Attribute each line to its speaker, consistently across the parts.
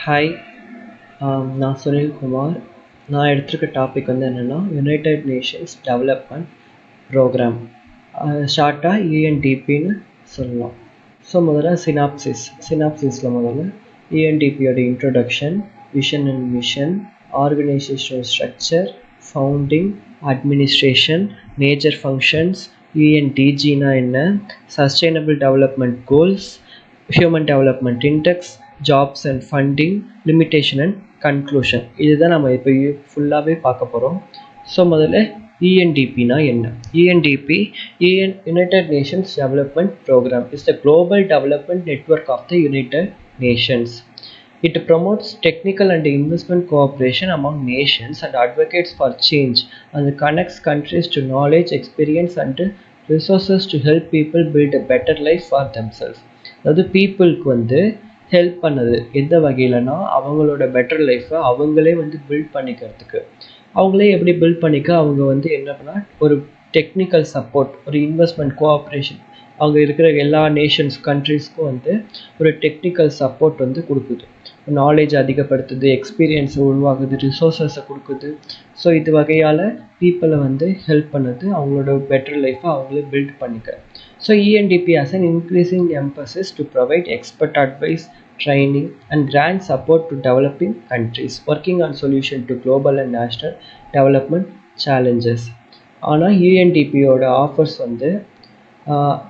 Speaker 1: Hi, நான் சுனில் குமார். நான் எடுத்திருக்க டாபிக் வந்து என்னென்னா யுனைடெட் நேஷன்ஸ் டெவலப்மெண்ட் ப்ரோக்ராம், ஷார்ட்டாக யூஎன்டிபின்னு சொல்லலாம். ஸோ முதல்ல சினாப்சிஸில் முதல்ல யூஎன்டிபியோட introduction, vision and mission, organisational structure, founding, administration, major functions, யூஎன்டிஜினா என்ன, sustainable development goals, human development index, jobs and funding, limitation and conclusion. இதுதான் நம்ம இப்போ ஃபுல்லாகவே பார்க்க போகிறோம். ஸோ முதல்ல யூஎன்டிபினா என்ன? UNDP, united Nations development programme, is the global development network of the united nations. It promotes technical and investment cooperation among nations and advocates for change, and connects countries to knowledge, experience and resources to help people build a better life for themselves. அதாவது பீப்புளுக்கு வந்து help பண்ணது எந்த வகையிலனா அவங்களோட better லைஃப்பை அவங்களே வந்து build பண்ணிக்கிறதுக்கு. அவங்களே எப்படி பில்ட் பண்ணிக்க அவங்க வந்து என்ன பண்ணால் ஒரு டெக்னிக்கல் சப்போர்ட், ஒரு இன்வெஸ்ட்மெண்ட் கோஆப்ரேஷன், அவங்க இருக்கிற எல்லா நேஷன்ஸ் கண்ட்ரீஸ்க்கும் வந்து ஒரு டெக்னிக்கல் சப்போர்ட் வந்து கொடுக்குது. நாலேஜ் அதிகப்படுத்துது, எக்ஸ்பீரியன்ஸை உருவாகுது, ரிசோர்ஸஸை கொடுக்குது. ஸோ இது வகையால் பீப்புளை வந்து ஹெல்ப் பண்ணுது அவங்களோட பெட்டர் லைஃப்பை அவங்களே பில்ட் பண்ணிக்க. So UNDP has an increasing emphasis to provide expert advice, training and grant support to developing countries working on solution to global and national development challenges. ஆனால் UNDPயோட ஆஃபர்ஸ் வந்து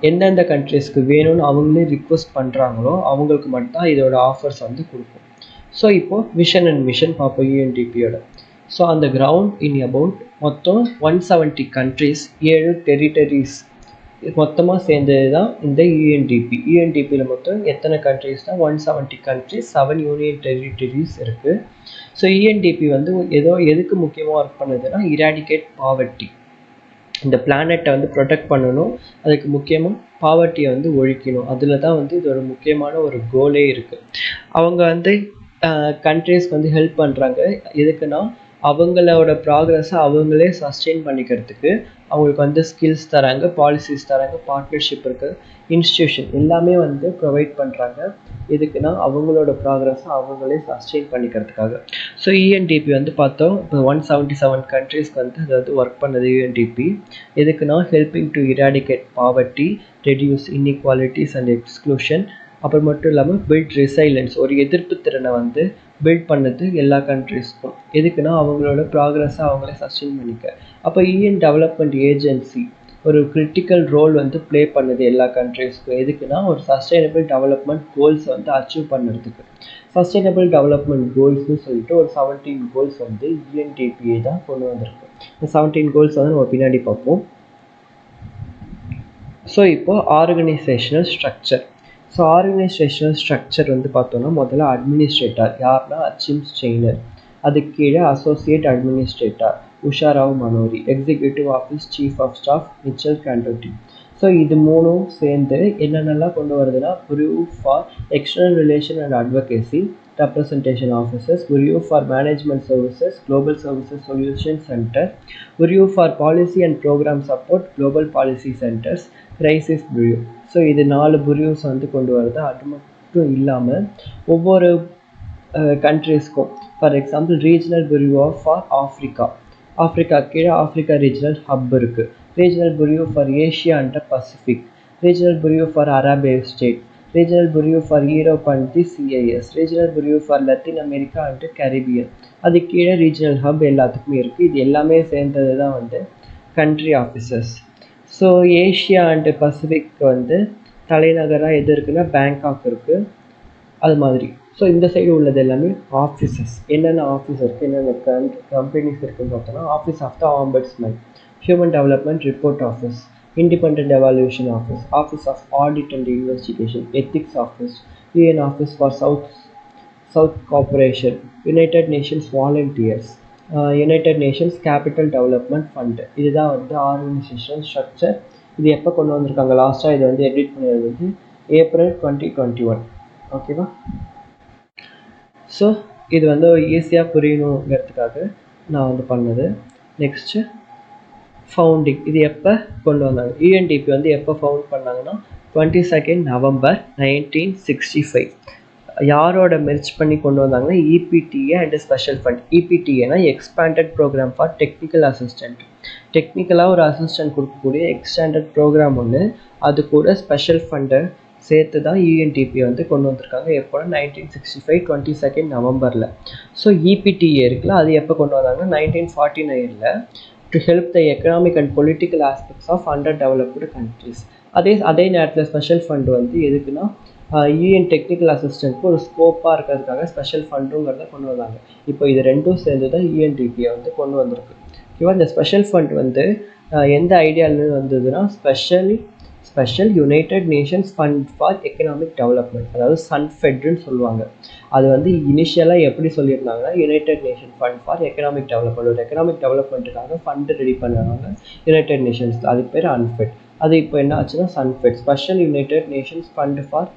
Speaker 1: எந்தெந்த கண்ட்ரீஸ்க்கு வேணும்னு அவங்களே ரிக்வெஸ்ட் பண்ணுறாங்களோ அவங்களுக்கு மட்டும்தான் இதோட ஆஃபர்ஸ் வந்து கொடுக்கும். ஸோ இப்போது விஷன் அண்ட் மிஷன் பார்ப்போம் UNDPயோட. ஸோ அந்த கிரவுண்ட் இன் அபவுட் மொத்தம் 170 கண்ட்ரீஸ், 7 டெரிட்டரிஸ் மொத்தமாக சேர்ந்தது தான் இந்த யூஎன்டிபியில் மொத்தம் எத்தனை கண்ட்ரீஸ்னால் 170 கண்ட்ரீஸ், 7 யூனியன் டெரிட்டரிஸ் இருக்குது. ஸோ UNDP வந்து எதுக்கு முக்கியமாக ஒர்க் பண்ணுதுன்னா இராடிகேட் பாவர்ட்டி, இந்த பிளானட்டை வந்து ப்ரொடெக்ட் பண்ணணும், அதுக்கு முக்கியமாக பாவர்ட்டியை வந்து ஒழிக்கணும். அதில் தான் வந்து இதோட முக்கியமான ஒரு கோலே இருக்குது. அவங்க வந்து கண்ட்ரீஸ்க்கு வந்து ஹெல்ப் பண்ணுறாங்க. எதுக்குன்னா அவங்களோட ப்ராக்ரஸை அவங்களே சஸ்டெயின் பண்ணிக்கிறதுக்கு அவங்களுக்கு வந்து ஸ்கில்ஸ் தராங்க, பாலிசிஸ் தராங்க, பார்ட்னர்ஷிப் இருக்குது, இன்ஸ்டியூஷன் எல்லாமே வந்து ப்ரொவைட் பண்ணுறாங்க. எதுக்குன்னா அவங்களோட ப்ராக்ரஸை அவங்களே சஸ்டெயின் பண்ணிக்கிறதுக்காக. ஸோ UNDP வந்து பார்த்தோம் இப்போ 177 கண்ட்ரீஸ்க்கு வந்து அதாவது ஒர்க் பண்ணது UNDP. எதுக்குன்னா helping to eradicate poverty, reduce inequalities and exclusion. அப்புறம் மட்டும் இல்லாமல் பில்ட் ரெசைலன்ஸ், ஒரு எதிர்ப்பு திறனை வந்து பில்ட் பண்ணது எல்லா கண்ட்ரீஸ்க்கும். எதுக்குன்னா அவங்களோட ப்ராக்ரஸை அவங்களே சஸ்டெயின் பண்ணிக்க. அப்போ UN டெவலப்மெண்ட் ஏஜென்சி ஒரு கிரிட்டிக்கல் ரோல் வந்து ப்ளே பண்ணுது எல்லா கண்ட்ரீஸ்க்கும். எதுக்குன்னா ஒரு சஸ்டைனபிள் டெவலப்மெண்ட் கோல்ஸை வந்து அச்சீவ் பண்ணுறதுக்கு. சஸ்டைனபிள் டெவலப்மெண்ட் கோல்ஸ்னு சொல்லிட்டு ஒரு 17 கோல்ஸ் வந்து UNDP தான் கொண்டு வந்திருக்கு. இந்த 17 கோல்ஸ் வந்து நம்ம பின்னாடி பார்ப்போம். ஸோ இப்போது organisational structure. So organisational structure வந்து பார்த்தோன்னா முதல்ல அட்மினிஸ்ட்ரேட்டர் யாருன்னா அச்சிம் ஸ்டெய்னர், அதுக்கு கீழே associate administrator Usha Rao Monari, executive office chief of staff Michele Candotti. So இது மூணும் சேர்ந்து என்னென்னலாம் கொண்டு வருதுன்னா bureau for external relation and advocacy, representation offices, bureau for management services, global services solution center, bureau for policy and program support, global policy centers, crisis bureau. So இது 4 bureaus வந்து கொண்டு வருது. அது மட்டும் இல்லாமல் ஒவ்வொரு கண்ட்ரீஸ்க்கும், for example regional bureau for Africa கீழே ஆஃப்ரிக்கா ரீஜனல் ஹப் இருக்குது. Regional bureau for Asia and Pacific, regional bureau for Arab state, regional bureau for Europe and the CIS, regional bureau for Latin America and Caribbean. அது கீழே regional hub எல்லாத்துக்குமே இருக்குது. இது எல்லாமே சேர்ந்தது தான் வந்து country officers. So Asia and Pacific வந்து தலைநகராக எது இருக்குன்னா பேங்காக் இருக்குது, அது மாதிரி. ஸோ இந்த சைடு உள்ளது எல்லாமே ஆஃபீஸஸ். என்னென்ன ஆஃபீஸ் இருக்குது, என்னென்ன கம்பெனிஸ் இருக்குதுன்னு பார்த்தோன்னா office of the ombudsman, human development report office, independent evaluation office, office of audit and investigation, ethics office, UN office for South cooperation, United Nations volunteers, United Nations capital development fund. இதுதான் வந்து organisational structure. இது எப்போ கொண்டு வந்திருக்காங்க, லாஸ்ட்டாக இது வந்து edit பண்ணது வந்து ஏப்ரல் 2021. ஓகேவா? ஸோ இது வந்து ஈஸியாக புரியணுங்கிறதுக்காக நான் வந்து பண்ணது. Next founding. இது எப்போ கொண்டு வந்தாங்க? UNDP வந்து எப்போ ஃபவுண்ட் பண்ணாங்கன்னா 22 நவம்பர் 1965. யாரோட மெர்ஜ் பண்ணி கொண்டு வந்தாங்கன்னா இபிடிஏ அண்ட் ஸ்பெஷல் ஃபண்ட். இபிடிஏனா expanded programme for technical assistant. டெக்னிக்கலாக ஒரு அசிஸ்டன்ட் கொடுக்கக்கூடிய எக்ஸ்டாண்டர்ட் ப்ரோக்ராம் ஒன்று, அது கூட ஸ்பெஷல் ஃபண்டை சேர்த்து தான் யூஎன்டிபி வந்து கொண்டு வந்திருக்காங்க. எப்போனா 1965 22 நவம்பரில். ஸோ இபிடிஏ இருக்குல்ல, அது எப்போ கொண்டு வந்தாங்கன்னா 1949 to help the economic and political aspects of under developed countries. அதே நேரத்தில் ஸ்பெஷல் ஃபண்ட் வந்து எதுக்குன்னா யூஎன் டெக்னிக்கல் அசிஸ்டன்ட்க்கு ஒரு ஸ்கோப்பாக இருக்கிறதுக்காக ஸ்பெஷல் ஃபண்டுங்கிறத கொண்டு வந்தாங்க. இப்போ இது ரெண்டும் சேர்ந்து தான் யூஎன்டிபியை வந்து கொண்டு வந்திருக்கு. ஓகேவா? இந்த ஸ்பெஷல் ஃபண்ட் வந்து எந்த ஐடியாவில் வந்ததுன்னா special United Nations fund for economic development, அதாவது சன்ஃபெட்னு சொல்லுவாங்க. அது வந்து இனிஷியலாக எப்படி சொல்லியிருந்தாங்கன்னா United Nation fund for economic development, ஒரு எக்கனாமிக் டெவலப்மெண்ட்டுக்காக ஃபண்டு ரெடி பண்ணுவாங்க யுனைடெட் நேஷன்ஸ், அதுக்கு பேர் அன்ஃபெட். அது இப்போ என்ன ஆச்சுன்னா SUNFED, special United Nations fund for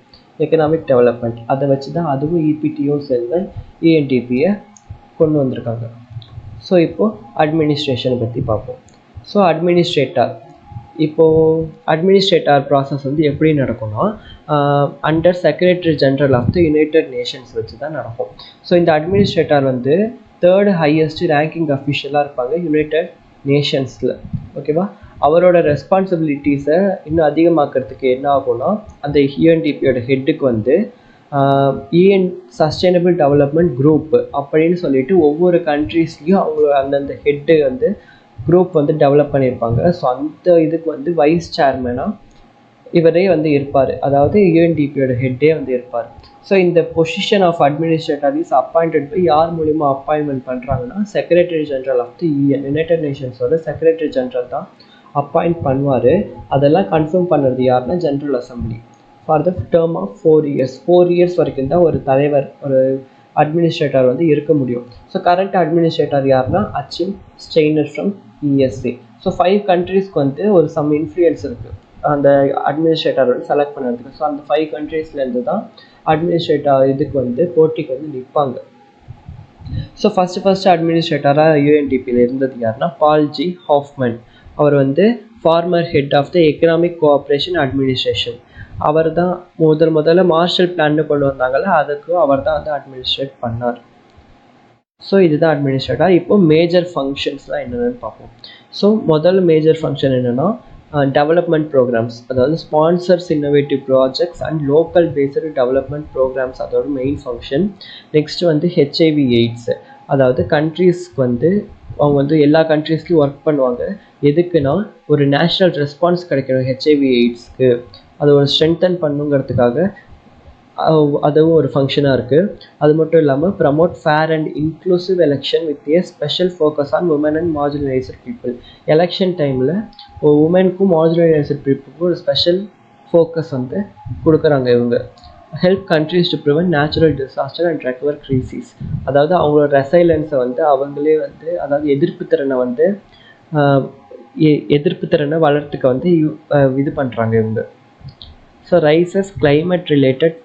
Speaker 1: economic development. அதை வச்சு தான் அதுவும் இபிடியும் சேர்ந்து யூஎன்டிபியை கொண்டு வந்திருக்காங்க. ஸோ இப்போது அட்மினிஸ்ட்ரேஷனை பற்றி பார்ப்போம். ஸோ அட்மினிஸ்ட்ரேட்டர் ப்ராசஸ் வந்து எப்படி நடக்கும்னா under secretary general of the united nations வச்சு தான் நடக்கும். ஸோ இந்த அட்மினிஸ்ட்ரேட்டர் வந்து 3rd ஹையஸ்ட் ரேங்கிங் அஃபிஷியலாக இருப்பாங்க யுனைடெட் நேஷன்ஸில். ஓகேவா? அவரோட ரெஸ்பான்சிபிலிட்டிஸை இன்னும் அதிகமாக்கிறதுக்கு என்ன ஆகும்னா அந்த யூஎன்டிபியோட ஹெட்டுக்கு வந்து யூஎன் சஸ்டைனபிள் டெவலப்மெண்ட் குரூப் அப்படின்னு சொல்லிட்டு ஒவ்வொரு கண்ட்ரீஸ்லேயும் அவங்க அந்தந்த ஹெட்டு வந்து குரூப் வந்து டெவலப் பண்ணியிருப்பாங்க. ஸோ அந்த இதுக்கு வந்து வைஸ் சேர்மனாக இவரே வந்து இருப்பார், அதாவது யூஎன்டிபியோட ஹெட்டே வந்து இருப்பார். ஸோ இந்த position of administrator is appointed by யார் மூலிமா அப்பாயின்மெண்ட் பண்ணுறாங்கன்னா secretary general of the UN, United நேஷன்ஸோட செக்ரட்டரி ஜெனரல் தான் அப்பாயிண்ட் பண்ணுவார். அதெல்லாம் கன்ஃபார்ம் பண்ணுறது யாருன்னா general assembly for the term of 4 years. 4 years வரைக்கும் தான் ஒரு தலைவர், ஒரு அட்மினிஸ்ட்ரேட்டர் வந்து இருக்க முடியும். ஸோ கரண்ட் அட்மினிஸ்ட்ரேட்டர் யாருன்னா Achim Steiner from ESA. So 5 கண்ட்ரீஸ்க்கு வந்து ஒரு சம் இன்ஃப்ளூயன்ஸ் இருக்குது அந்த அட்மினிஸ்ட்ரேட்டர் வந்து செலக்ட் பண்ணுறதுக்கு. ஸோ அந்த 5 கண்ட்ரீஸ்லேருந்து தான் அட்மினிஸ்ட்ரேட்டர் இதுக்கு வந்து போட்டிக்கு வந்து நிற்பாங்க. ஸோ ஃபஸ்ட்டு அட்மினிஸ்ட்ரேட்டராக யூஎன்டிபியில் இருந்தது யாருன்னா பால் ஜி ஹாஃப்மன். அவர் வந்து former head of the economic cooperation administration. அவர் தான் முதல்ல மார்ஷல் பிளான்னு கொண்டு வந்தாங்கல்ல, அதுக்கும் அவர் தான் வந்து அட்மினிஸ்ட்ரேட் பண்ணார். ஸோ இதுதான் அட்மினிஸ்ட்ரேட்டர். இப்போ மேஜர் ஃபங்க்ஷன்ஸ்லாம் என்னென்னு பார்ப்போம். ஸோ முதல் மேஜர் ஃபங்க்ஷன் என்னென்னா டெவலப்மெண்ட் ப்ரோக்ராம்ஸ், அதாவது sponsors innovative projects and local based development programmes, அதோட மெயின் ஃபங்க்ஷன். நெக்ஸ்ட் வந்து ஹெச்ஐவி எய்ட்ஸ், அதாவது கண்ட்ரீஸ்க்கு வந்து அவங்க வந்து எல்லா கண்ட்ரீஸ்லையும் ஒர்க் பண்ணுவாங்க. எதுக்குன்னா ஒரு நேஷ்னல் ரெஸ்பான்ஸ் கிடைக்கணும் ஹெச்ஐவி எய்ட்ஸ்க்கு, அதை ஒரு ஸ்ட்ரென்தன் பண்ணுங்கிறதுக்காக அதுவும் ஒரு ஃபங்க்ஷனாக இருக்குது. அது மட்டும் இல்லாமல் promote fair and inclusive election with a special focus on women and marginalised people. Election டைமில் உமனுக்கும் மார்ஜினலைஸ்ட் பீப்புளுக்கும் ஒரு ஸ்பெஷல் ஃபோக்கஸ் வந்து கொடுக்குறாங்க இவங்க. Help countries to prevent natural disaster and recover crisis, அதாவது அவங்களோட ரெசைலன்ஸை வந்து அவங்களே வந்து, அதாவது எதிர்ப்பு திறனை வளர்த்துக்க வந்து இது பண்ணுறாங்க இவங்க. ஸோ ரைசஸ் கிளைமேட் ரிலேட்டட்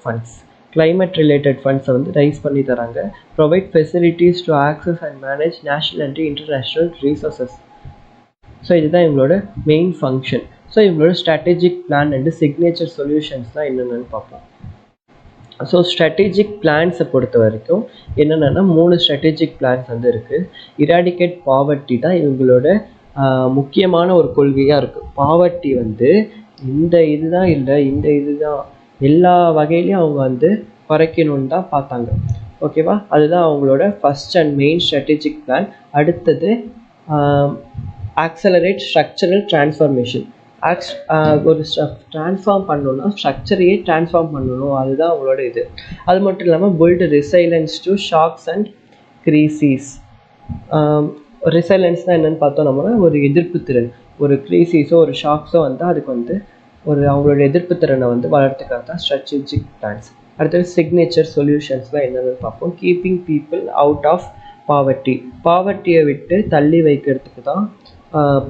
Speaker 1: ஃபண்ட்ஸை வந்து ரைஸ் பண்ணி தராங்க. Provide facilities to access and manage national and international resources. So இதுதான் இவங்களோட மெயின் ஃபங்க்ஷன். ஸோ இவங்களோட ஸ்ட்ராட்டஜிக் பிளான் அண்டு சிக்னேச்சர் சொல்யூஷன்ஸ்லாம் என்னென்னு பார்ப்போம். ஸோ ஸ்ட்ராட்டஜிக் பிளான்ஸை பொறுத்த வரைக்கும் என்னென்னா 3 ஸ்ட்ராட்டஜிக் பிளான்ஸ் வந்து இருக்குது. இராடிகேட் பாவர்ட்டி தான் இவங்களோட முக்கியமான ஒரு கொள்கையாக இருக்குது. பாவர்ட்டி வந்து இந்த இதுதான் எல்லா வகையிலையும் அவங்க வந்து குறைக்கணும்னு தான் பார்த்தாங்க. ஓகேவா? அதுதான் அவங்களோட first and main strategic plan. அடுத்தது ஆக்சலரேட் ஸ்ட்ரக்சரல் டிரான்ஸ்ஃபார்மேஷன். ஒரு ட்ரான்ஸ்ஃபார்ம் பண்ணணும்னா ஸ்ட்ரக்சரையே ட்ரான்ஸ்ஃபார்ம் பண்ணணும், அதுதான் அவங்களோட இது. அது மட்டும் இல்லாமல் build resilience to shocks and crisis. ரிசைலன்ஸ்னால் என்னென்னு பார்த்தோம் நம்மனா ஒரு எதிர்ப்பு திறன், ஒரு கிரீசிஸோ ஒரு ஷாக்ஸோ வந்து அதுக்கு வந்து அவங்களோட எதிர்ப்பு திறனை வந்து வளர்த்துக்காக தான் ஸ்ட்ராட்டஜிக் பிளான்ஸ். அடுத்தது சிக்னேச்சர் சொல்யூஷன்ஸ்லாம் என்னென்னு பார்ப்போம். கீப்பிங் பீப்புள் அவுட் ஆஃப் பாவர்ட்டியை விட்டு தள்ளி வைக்கிறதுக்கு தான்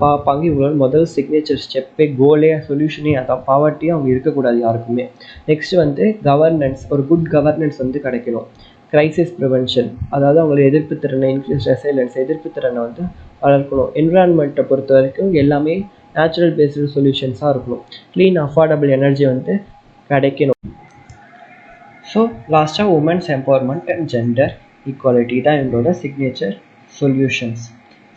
Speaker 1: பார்ப்பாங்க. இவங்களோட முதல் சிக்னேச்சர் ஸ்டெப்பே, கோலே, சொல்யூஷனே அதான். பாவர்ட்டியே அவங்க இருக்கக்கூடாது யாருக்குமே. நெக்ஸ்ட் வந்து கவர்னன்ஸ், ஒரு குட் கவர்னன்ஸ் வந்து கிடைக்கணும். கிரைசிஸ் ப்ரிவென்ஷன், அதாவது அவங்களோட எதிர்ப்பு திறனை, இன்க்ரீஸ் ரெசைலன்ஸ், எதிர்ப்பு திறனை வந்து வளர்க்கணும். என்விரான்மெண்ட்டை பொறுத்த வரைக்கும் எல்லாமே நேச்சுரல் பேஸ்டு சொல்யூஷன்ஸாக இருக்கணும். க்ளீன் அஃபோர்டபுள் எனர்ஜி வந்து கிடைக்கணும். ஸோ லாஸ்ட்டாக women's empowerment and gender equality தான் எங்களோட சிக்னேச்சர் சொல்யூஷன்ஸ்.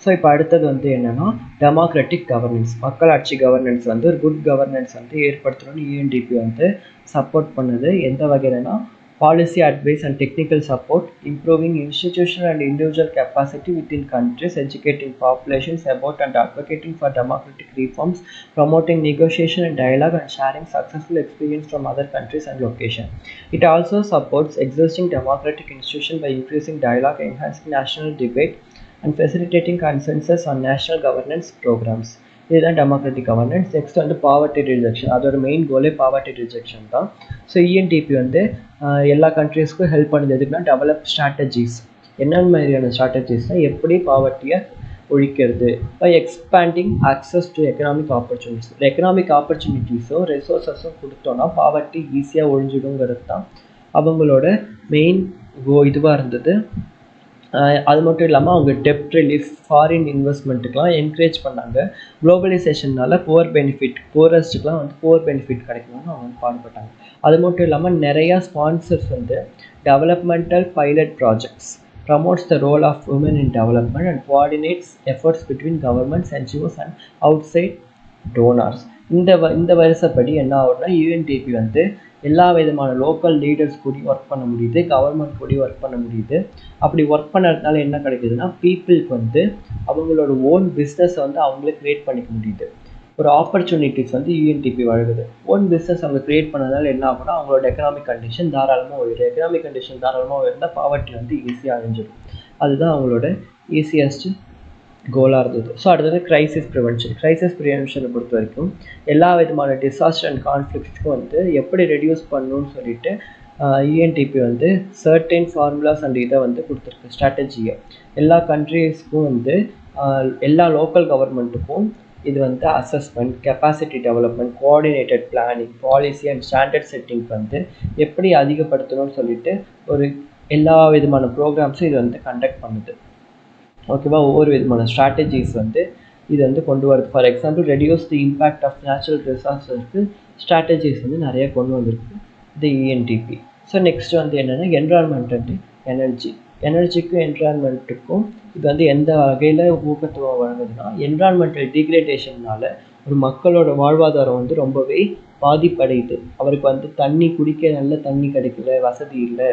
Speaker 1: ஸோ இப்போ அடுத்தது வந்து என்னென்னா டெமோக்ராட்டிக் கவர்னன்ஸ், மக்களாட்சி கவர்னன்ஸ் வந்து ஒரு குட் கவர்னன்ஸ் வந்து ஏற்படுத்தணும்னு யூஎன்டிபி வந்து சப்போர்ட் பண்ணுது. எந்த வகையிலனா policy advice and technical support, improving institutional and individual capacity within countries, educating populations about and advocating for democratic reforms, promoting negotiation and dialogue, and sharing successful experience from other countries and locations. It also supports existing democratic institutions by increasing dialogue, enhancing national debate, and facilitating consensus on national governance programs. இதுதான் democratic governance. Next வந்து poverty rejection, அதோட main கோலே poverty rejection தான். So இஎன்டிபி வந்து எல்லா கண்ட்ரீஸ்க்கும் help பண்ணுது. எதுக்குன்னா develop strategies, என்னென்ன மாதிரியான ஸ்ட்ராட்டஜிஸ்னால் எப்படி பாவர்ட்டியை ஒழிக்கிறது, by expanding access to economic opportunities. Economic ஆப்பர்ச்சுனிட்டிஸும் ரிசோர்ஸஸும் கொடுத்தோன்னா பாவர்ட்டி ஈஸியாக ஒழிஞ்சிடுங்கிறது தான் அவங்களோட மெயின் இதுவாக இருந்தது. அது மட்டும் இல்லாமல் அவங்க டெப்ட் ரிலீஃப், ஃபாரின் இன்வெஸ்ட்மெண்ட்டுக்கெலாம் என்கரேஜ் பண்ணாங்க. குளோபலைசேஷனால் புவரஸ்ட்டுக்கெலாம் வந்து புவர் பெனிஃபிட் கிடைக்கணும்னு அவங்க வந்து பாடுபட்டாங்க. அது மட்டும் இல்லாமல் நிறையா ஸ்பான்சர்ஸ் வந்து developmental pilot projects, promotes the role of women in development and coordinates efforts between governments, NGOs and outside donors. இந்த வருஷப்படி என்ன ஆகுதுன்னா யூஎன்டிபி வந்து எல்லா விதமான லோக்கல் லீடர்ஸ் கூடயும் ஒர்க் பண்ண முடியுது, கவர்மெண்ட் கூடயும் ஒர்க் பண்ண முடியுது. அப்படி ஒர்க் பண்ணுறதுனால என்ன கிடைக்குதுன்னா பீப்புளுக்கு வந்து அவங்களோட ஓன் பிஸ்னஸை வந்து அவங்களே க்ரியேட் பண்ணிக்க முடியுது. ஒரு ஆப்பர்ச்சுனிட்டிஸ் வந்து யூஎன்டிபி வழங்குது. ஓன் பிஸ்னஸ் அவங்க க்ரியேட் பண்ணதுனால என்ன ஆகும்னா அவங்களோட எக்கனாமிக் கண்டிஷன் தாராளமாக உயரும். எக்கனாமிக் கண்டிஷன் தாராளமாக உயர்ந்தால் பாவர்ட்டி வந்து ஈஸியாக அழிஞ்சிடும். அதுதான் அவங்களோட ஈஸியஸ்ட் கோலாக இருந்தது. ஸோ அடுத்தது க்ரைசிஸ் ப்ரிவென்ஷன். க்ரைசிஸ் ப்ரிவென்ஷனை பொறுத்த வரைக்கும் எல்லா விதமான டிசாஸ்டர் அண்ட் கான்ஃப்ளிக்ட்ஸ்க்கும் வந்து எப்படி ரெடியூஸ் பண்ணணும்னு சொல்லிட்டு யூஎன்டிபி வந்து சர்டைன் ஃபார்முலாஸ் அண்ட் இதை வந்து கொடுத்துருக்கு, ஸ்ட்ராட்டஜியை. எல்லா கண்ட்ரீஸ்க்கும் வந்து எல்லா லோக்கல் கவர்மெண்ட்டுக்கும் இது வந்து assessment, capacity development, coordinated planning, policy and standard setting வந்து எப்படி அதிகப்படுத்தணும்னு சொல்லிட்டு ஒரு எல்லா விதமான ப்ரோக்ராம்ஸும் இது வந்து கண்டக்ட் பண்ணுது. ஓகேவா, ஒவ்வொரு விதமான ஸ்ட்ராட்டஜிஸ் வந்து இது வந்து கொண்டு வருது. For example reduce the impact of natural ரிசோர்ஸஸ்க்கு ஸ்ட்ராட்டஜிஸ் வந்து நிறைய கொண்டு வந்திருக்கு தி இஎன்டிபி. ஸோ நெக்ஸ்ட் வந்து என்னென்னா என்விரான்மெண்ட் அண்ட் எனர்ஜிக்கும் என்விரான்மெண்ட்டுக்கும் இது வந்து எந்த வகையில் ஊக்கத்துவம் வழங்குதுன்னா என்விரான்மெண்டல் டிகிரேடேஷன்னால ஒரு மக்களோட வாழ்வாதாரம் வந்து ரொம்பவே பாதிப்படையுது. அவருக்கு வந்து தண்ணி குடிக்க நல்ல தண்ணி கிடைக்கல, வசதி இல்லை,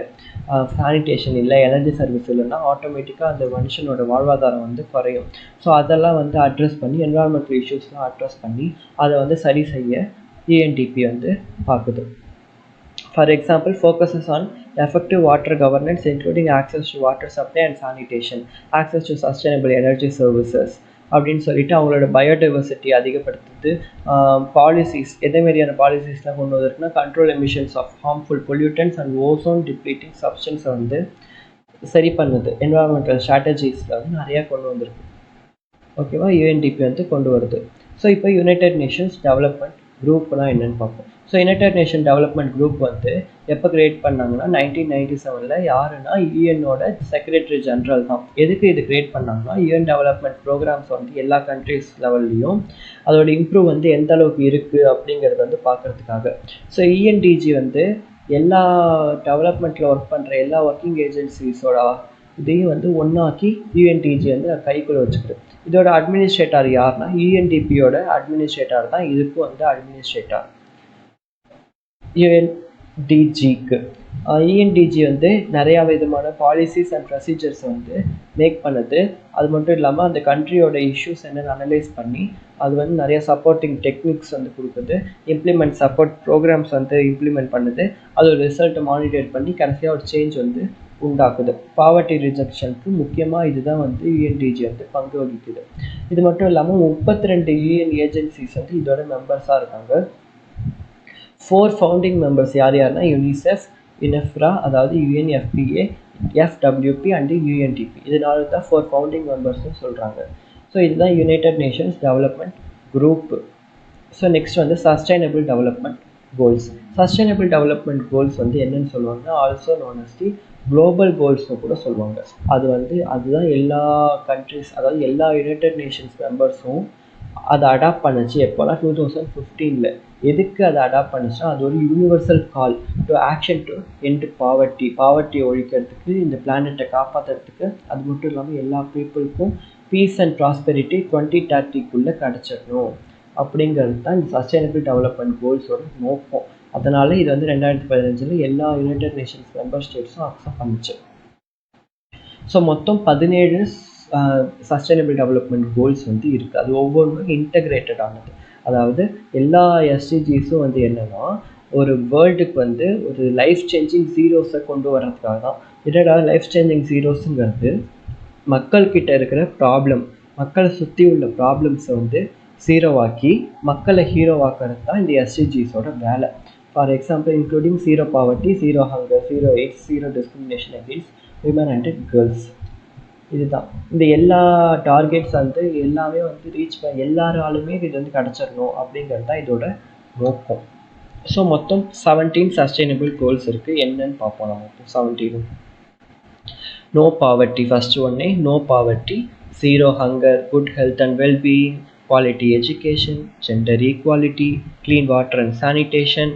Speaker 1: சானிடேஷன் இல்லை, எனர்ஜி சர்வீஸ் இல்லைன்னா ஆட்டோமேட்டிக்காக அந்த மனுஷனோட வாழ்வாதாரம் வந்து குறையும். ஸோ அதெல்லாம் வந்து அட்ரஸ் பண்ணி என்விரான்மெண்டல் இஷ்யூஸ்லாம் அட்ரஸ் பண்ணி அதை வந்து சரி செய்ய யூஎன்டிபி வந்து பார்க்குது. For example, focuses on effective water governance, including access to water supply and sanitation, access to sustainable energy services அப்படின்னு சொல்லிட்டு அவங்களோட பயோடைவர்சிட்டி அதிகப்படுத்துது. பாலிசிஸ் எதே மாதிரியான பாலிசிஸ்லாம் கொண்டு வந்திருக்குன்னா control emissions of harmful pollutants and ozone depleting சப்ஸ்டன்ஸை வந்து சரி பண்ணுது. என்வரான்மெண்டல் ஸ்ட்ராட்டஜிஸில் வந்து நிறையா கொண்டு வந்திருக்கு. ஓகேவா, யூஎன்டிபி வந்து கொண்டு வருது. ஸோ இப்போ யுனைடெட் நேஷன்ஸ் டெவலப்மெண்ட் குரூப்லாம் என்னென்னு பார்ப்போம். So United nation development group வந்து எப்போ கிரியேட் பண்ணாங்கன்னா 1997 யாருன்னா யூஎன்னோட செக்ரட்டரி ஜென்ரல் தான். எதுக்கு இது கிரியேட் பண்ணாங்கன்னா யூஎன் டெவலப்மெண்ட் ப்ரோக்ராம்ஸ் வந்து எல்லா கண்ட்ரிஸ் லெவல்லையும் அதோட இம்ப்ரூவ் வந்து எந்த அளவுக்கு இருக்குது அப்படிங்கிறது வந்து பார்க்குறதுக்காக. ஸோ யூஎன்டிஜி வந்து எல்லா டெவலப்மெண்ட்டில் ஒர்க் பண்ணுற எல்லா ஒர்க்கிங் ஏஜென்சிஸோட இதையும் வந்து ஒன்றாக்கி யூஎன்டிஜி வந்து கைக்குள்ள வச்சுக்கிது. இதோட அட்மினிஸ்ட்ரேட்டர் யாருன்னா யூஎன்டிபியோட அட்மினிஸ்ட்ரேட்டர் தான் இதுக்கும் வந்து அட்மினிஸ்ட்ரேட்டர் யூஎன்டிஜிக்கு. யூஎன்டிஜி வந்து நிறையா விதமான பாலிசிஸ் அண்ட் ப்ரொசீஜர்ஸ் வந்து மேக் பண்ணுது. அது மட்டும் இல்லாமல் அந்த கண்ட்ரியோட இஷ்யூஸ் என்னென்னு அனலைஸ் பண்ணி அது வந்து நிறைய சப்போர்ட்டிங் டெக்னிக்ஸ் வந்து கொடுக்குது. இம்ப்ளிமெண்ட் சப்போர்ட் ப்ரோக்ராம்ஸ் வந்து இம்ப்ளிமெண்ட் பண்ணுது. அதோட ரிசல்ட்டை மானிட்டர் பண்ணி கடைசியாக ஒரு சேஞ்ச் வந்து உண்டாக்குது. பாவர்ட்டி ரிஜெக்ஷனுக்கு முக்கியமாக இதுதான் வந்து யூஎன்டிஜி வந்து பங்கு வகிக்குது. இது மட்டும் இல்லாமல் 32 யூஎன் ஏஜென்சிஸ் வந்து இதோட மெம்பர்ஸாக இருக்காங்க. 4 ஃபவுண்டிங் மெம்பர்ஸ் யாருன்னா யுனிசெஃப், யுனெஃப்ரா, அதாவது யுஎன்எஃபிஏ, எஃப்டபிள்யூபி அண்ட் யூஎன்டிபி. இதனால தான் 4 ஃபவுண்டிங் மெம்பர்ஸ்னு சொல்கிறாங்க. ஸோ இதுதான் United Nations development group. So next வந்து sustainable development goals. Sustainable development goals வந்து என்னென்னு சொல்லுவாங்கன்னா also known as the global கோல்ஸ்னு கூட சொல்லுவாங்க. அதுதான் எல்லா கண்ட்ரிஸ், அதாவது எல்லா யுனைடெட் நேஷன்ஸ் மெம்பர்ஸும் அதை அடாப்ட் பண்ணுச்சு எப்போனா 2015 எதுக்கு அதை அடாப்ட் பண்ணிச்சுன்னா, அது ஒரு universal call to action to end பாவர்ட்டியை ஒழிக்கிறதுக்கு, இந்த பிளானெட்டை காப்பாற்றுறதுக்கு, அது மட்டும் இல்லாமல் எல்லா பீப்புளுக்கும் பீஸ் அண்ட் ப்ராஸ்பெரிட்டி 2030 கிடச்சிடணும் அப்படிங்கிறது தான் இந்த சஸ்டைனபிள் டெவலப்மெண்ட் கோல்ஸோட நோக்கம். அதனால இது வந்து 2015 எல்லா யுனைடெட் நேஷன்ஸ் மெம்பர் ஸ்டேட்ஸும் அக்செப்ட் பண்ணிச்சு. ஸோ மொத்தம் 17 சஸ்டைனபிள் டெவலப்மெண்ட் கோல்ஸ் வந்து இருக்குது. அது ஒவ்வொன்றும் இன்டகிரேட்டட் ஆனது. அதாவது எல்லா எஸ்டிஜிஸும் வந்து என்னென்னா, ஒரு வேர்ல்டுக்கு வந்து ஒரு லைஃப் சேஞ்சிங் ஜீரோஸை கொண்டு வர்றதுக்காக தான். என்னடா லைஃப் சேஞ்சிங் ஜீரோஸுங்கிறது, மக்கள்கிட்ட இருக்கிற ப்ராப்ளம், மக்களை சுற்றி உள்ள ப்ராப்ளம்ஸை வந்து ஜீரோவாக்கி மக்களை ஹீரோவாக்குறது தான் இந்த எஸ்டிஜிஸோட வேலை. For example including zero poverty, zero hunger, zero AIDS, zero discrimination against women and girls. இதுதான் இந்த எல்லா டார்கெட்ஸ் வந்து எல்லாமே வந்து ரீச் பண்ண எல்லாராலுமே இது வந்து கிடச்சிடணும் அப்படிங்கிறது தான் இதோட நோக்கம். ஸோ மொத்தம் 17 சஸ்டைனபிள் கோல்ஸ் இருக்குது. என்னன்னு பார்ப்போம். நம்ம மொத்தம் 17. நோ பாவர்ட்டி ஃபஸ்ட்டு ஒன்னே, no poverty, zero hunger, good health and wellbeing, quality education, gender equality, clean water and sanitation,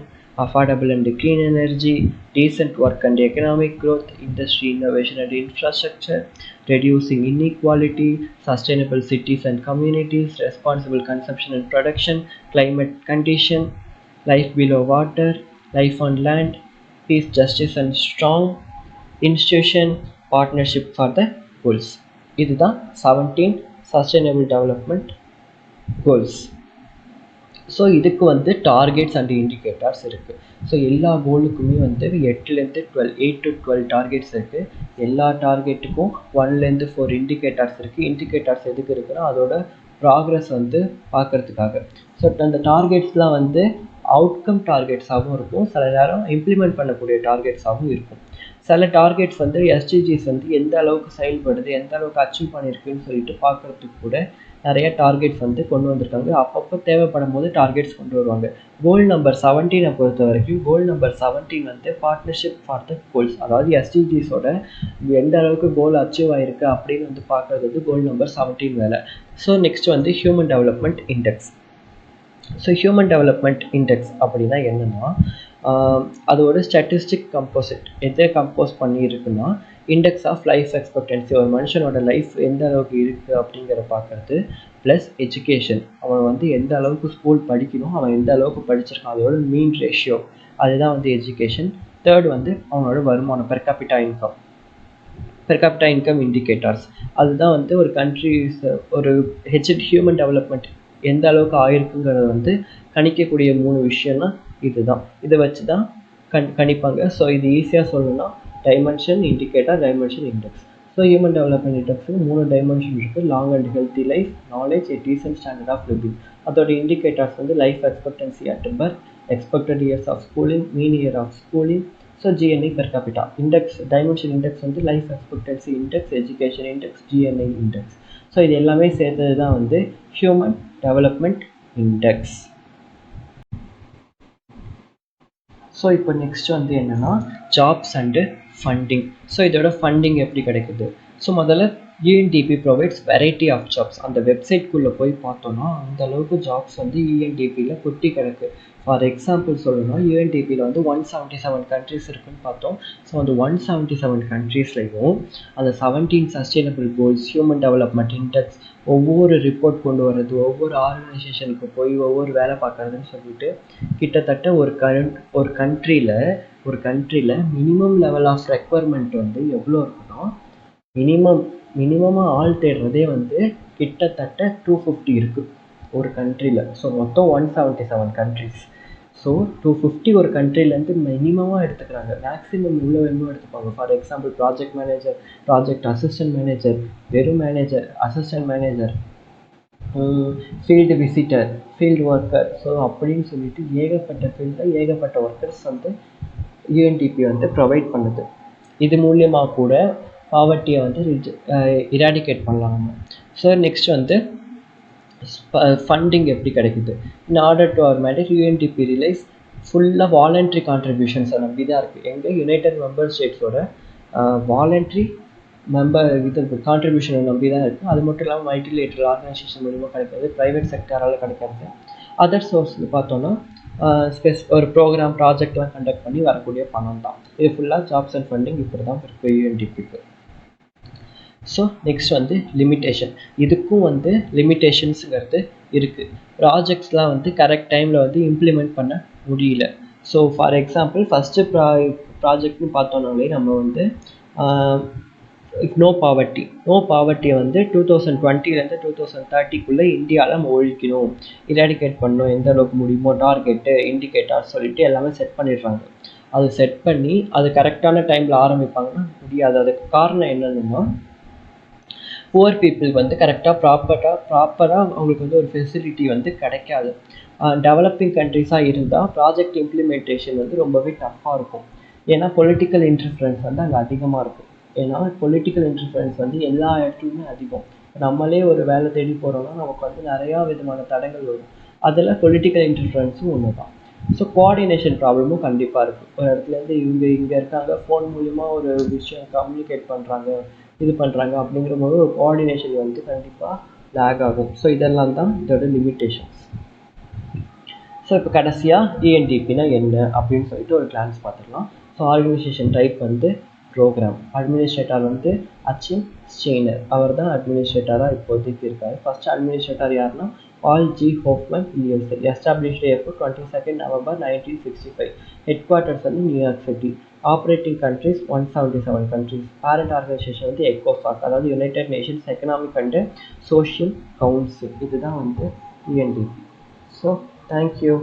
Speaker 1: affordable and clean energy, decent work and economic growth, industry innovation and infrastructure, reducing inequality, sustainable cities and communities, responsible consumption and production, climate condition, life below water, life on land, peace, justice and strong institution, partnership for the goals. இதுதான் 17 sustainable development goals. So இதுக்கு வந்து targets and indicators இருக்குது. So எல்லா கோலுக்குமே வந்து 8 to 12 targets இருக்குது. எல்லா டார்கெட்டுக்கும் 1 to 4 indicators இருக்குது. Indicators எதுக்கு இருக்குன்னா, அதோட ப்ராக்ரஸ் வந்து பார்க்குறதுக்காக. ஸோ அந்த டார்கெட்ஸ்லாம் வந்து அவுட்கம் டார்கெட்ஸாகவும் இருக்கும், சில நேரம் இம்ப்ளிமெண்ட் பண்ணக்கூடிய டார்கெட்ஸாகவும் இருக்கும். சில டார்கெட்ஸ் வந்து எஸ்டிஜிஸ் வந்து எந்த அளவுக்கு செயல்படுது, எந்த அளவுக்கு அச்சீவ் பண்ணியிருக்குன்னு சொல்லிட்டு பார்க்குறதுக்கு கூட நிறைய டார்கெட்ஸ் வந்து கொண்டு வந்திருக்காங்க. அப்பப்போ தேவைப்படும் போது டார்கெட்ஸ் கொண்டு வருவாங்க. கோல் நம்பர் 17 பொறுத்த வரைக்கும், கோல் நம்பர் 17 வந்து பார்ட்னர்ஷிப் ஃபார் த கோல்ஸ், அதாவது எஸ்டிஜிஸோட எந்த அளவுக்கு கோல் அச்சீவ் ஆகிருக்கு அப்படின்னு வந்து பார்க்குறது வந்து கோல் நம்பர் 17 வேலை. ஸோ நெக்ஸ்ட் வந்து human development index. So human development index அப்படின்னா என்னென்னா, அதோட ஸ்டாட்டிஸ்டிக் கம்போசிட் எதை கம்போஸ் பண்ணியிருக்குன்னா, இண்டெக்ஸ் ஆஃப் லைஃப் எக்ஸ்பெக்டன்சி, ஒரு மனுஷனோட லைஃப் எந்த அளவுக்கு இருக்குது அப்படிங்கிற பார்க்குறது, ப்ளஸ் எஜுகேஷன், அவன் வந்து எந்த அளவுக்கு ஸ்கூல் படிக்கணும், அவன் எந்த அளவுக்கு படிச்சிருக்கான், அதோட மீன் ரேஷியோ, அதுதான் வந்து எஜுகேஷன். தேர்ட் வந்து அவனோட வருமானம், பெர் கேபிட்டா இன்கம் இண்டிகேட்டர்ஸ், அதுதான் வந்து ஒரு கண்ட்ரிஸ் ஒரு ஹியூமன் டெவலப்மெண்ட் எந்த அளவுக்கு ஆயிருக்குங்கிறத வந்து கணிக்கக்கூடிய 3 விஷயம்னா இதுதான். இதை வச்சு தான் கணிப்பாங்க. ஸோ இது ஈஸியாக சொல்லணும்னா dimension indicator, dimension index. So human development இண்டெக்ஸுக்கு 3 டைமென்ஷன் இருக்குது. Long and healthy life, knowledge, decent standard of living. அதோட இண்டிகேட்டர்ஸ் வந்து life expectancy at birth, expected years of schooling, mean year of schooling. So GNI per capita. Index dimension index வந்து life expectancy index, education index, GNI index. So இது எல்லாமே சேர்த்தது தான் வந்து human development index. So இப்போ next வந்து என்னென்னா jobs and funding. So இதோட ஃபண்டிங் எப்படி கிடைக்குது? ஸோ முதல்ல UNDP provides variety of jobs. அந்த வெப்சைட்குள்ளே போய் பார்த்தோன்னா அந்த அளவுக்கு ஜாப்ஸ் வந்து யூஎன்டிபியில் கொட்டி கிடக்கு. ஃபார் எக்ஸாம்பிள் சொல்லணும்னா, யூஎன்டிபியில் வந்து 177 கண்ட்ரிஸ் இருக்குதுன்னு பார்த்தோம். ஸோ அந்த 177 கண்ட்ரீஸ்லையும் அந்த 17 sustainable goals, human development index, ஒவ்வொரு ரிப்போர்ட் கொண்டு வர்றது, ஒவ்வொரு ஆர்கனைசேஷனுக்கு போய் ஒவ்வொரு வேலை பார்க்குறதுன்னு சொல்லிட்டு கிட்டத்தட்ட ஒரு கண்ட்ரியில் மினிமம் லெவல் ஆஃப் ரெக்குவயர்மெண்ட் வந்து எவ்வளோ இருக்குன்னா, மினிமமாக ஆள் தேடுறதே வந்து கிட்டத்தட்ட 250 இருக்குது ஒரு கண்ட்ரியில். ஸோ மொத்தம் 177 கண்ட்ரிஸ். ஸோ 250 ஒரு கண்ட்ரிலேருந்து மினிமமாக எடுத்துக்கிறாங்க. மேக்ஸிமம் இவ்வளோ வேணுமோ எடுத்துப்பாங்க. For example project manager, project assistant manager, வெறும் manager, assistant manager, field visitor, field worker. So அப்படின்னு சொல்லிட்டு ஏகப்பட்ட ஃபீல்டில் ஏகப்பட்ட ஒர்க்கர்ஸ் வந்து யூஎன்டிபி வந்து ப்ரொவைட் பண்ணுது. இது மூலியமாக கூட பாவர்ட்டியை வந்து இராடிகேட் பண்ணலாம் நம்ம. ஸோ நெக்ஸ்ட் வந்து ஃபண்டிங் எப்படி கிடைக்குது? In order to our mandate, UNDP relies ஃபுல்லாக வாலண்ட்ரி கான்ட்ரிபியூஷன்ஸை நம்பி தான் இருக்குது. எங்கள் யுனைடெட் மெம்பர் ஸ்டேட்ஸோட வாலண்ட்ரி கான்ட்ரிபியூஷனை நம்பி தான் இருக்குது. அது மட்டும் இல்லாமல் மல்டிலேட்டரல் ஆர்கனைசேஷன் மூலிமா கிடைக்கிறது, ப்ரைவேட் செக்டரால் கிடைக்கிறது. அதர் சோர்ஸில் பார்த்தோன்னா ஒரு ப்ரோக்ராம் ப்ராஜெக்ட்லாம் கண்டக்ட் பண்ணி வரக்கூடிய பணம் தான். இது ஃபுல்லாக ஜாப்ஸ் அண்ட் ஃபண்டிங் இப்படி தான் இருக்குது யூஎன்டிபிக்கு. ஸோ நெக்ஸ்ட் வந்து லிமிட்டேஷன். இதுக்கும் வந்து லிமிட்டேஷன்ஸுங்கிறது இருக்குது. ப்ராஜெக்ட்ஸ்லாம் வந்து கரெக்ட் டைமில் வந்து இம்ப்ளிமெண்ட் பண்ண முடியல. ஸோ ஃபார் எக்ஸாம்பிள் ஃபஸ்ட்டு ப்ராஜெக்ட்னு பார்த்தோம்னாலே நம்ம வந்து நோ பாவர்ட்டியை வந்து 2020 2030 இந்தியாவில் நம்ம ஒழிக்கணும், இராடிகேட் பண்ணணும், எந்த அளவுக்கு முடியுமோ டார்கெட்டு இண்டிகேட்டர் சொல்லிட்டு எல்லாமே செட் பண்ணிடுறாங்க. அது செட் பண்ணி அது கரெக்டான டைமில் ஆரம்பிப்பாங்கன்னா முடியாது. அதுக்கு காரணம் என்னென்னா புவர் பீப்புள் வந்து ப்ராப்பராக அவங்களுக்கு வந்து ஒரு ஃபெசிலிட்டி வந்து கிடைக்காது. டெவலப்பிங் கண்ட்ரிஸாக இருந்தால் ப்ராஜெக்ட் இம்ப்ளிமெண்டேஷன் வந்து ரொம்பவே டஃப்பாக இருக்கும். ஏன்னா பொலிட்டிக்கல் இன்டர்ஃபரன்ஸ் வந்து அங்கே அதிகமாக இருக்கும். ஏன்னா பொலிட்டிக்கல் இன்டர்ஃபரன்ஸ் வந்து எல்லா இடத்துலையுமே அதிகம். நம்மளே ஒரு வேலை தேடி போகிறோம்னா நமக்கு வந்து நிறையா விதமான தடங்கள் வரும். அதில் பொலிட்டிக்கல் இன்டர்ஃபரன்ஸும் ஒன்று தான். ஸோ கோஆர்டினேஷன் ப்ராப்ளமும் கண்டிப்பாக இருக்குது. ஒரு இடத்துலேருந்து இங்கே இருக்காங்க, ஃபோன் மூலிமா ஒரு விஷயம் கம்யூனிகேட் பண்ணுறாங்க, இது பண்ணுறாங்க அப்படிங்கிற போது ஒரு கோஆர்டினேஷன் வந்து கண்டிப்பாக லேக் ஆகும். ஸோ இதெல்லாம் தான் இதோட லிமிட்டேஷன்ஸ். ஸோ இப்போ கடைசியாக இஎன்டிபினா என்ன அப்படின்னு சொல்லிட்டு ஒரு கிளான்ஸ் பார்த்துக்கலாம். ஸோ ஆர்கனைசேஷன் டைப் வந்து ப்ரோக்ராம். அட்மினிஸ்ட்ரேட்டர் வந்து அச்சிம் ஸ்டெய்னர், அவர் தான் அட்மினிஸ்ட்ரேட்டராக இப்போதைக்கு இருக்கார். ஃபர்ஸ்ட் அட்மினிஸ்ட்ரேட்டர் யாருன்னா பால் ஜி ஹோஃப்மன் யூஎஸ்ஏ. எஸ்டாப்ளிஷ்டு எப்போ 22 November 1965. ஹெட் குவார்ட்டர்ஸ் வந்து New York city. Operating countries 177 countries. Parent organisation வந்து எக்கோசாக், அதாவது United Nations economic and social council. இதுதான் வந்து யூஎன்டிபி. So thank you.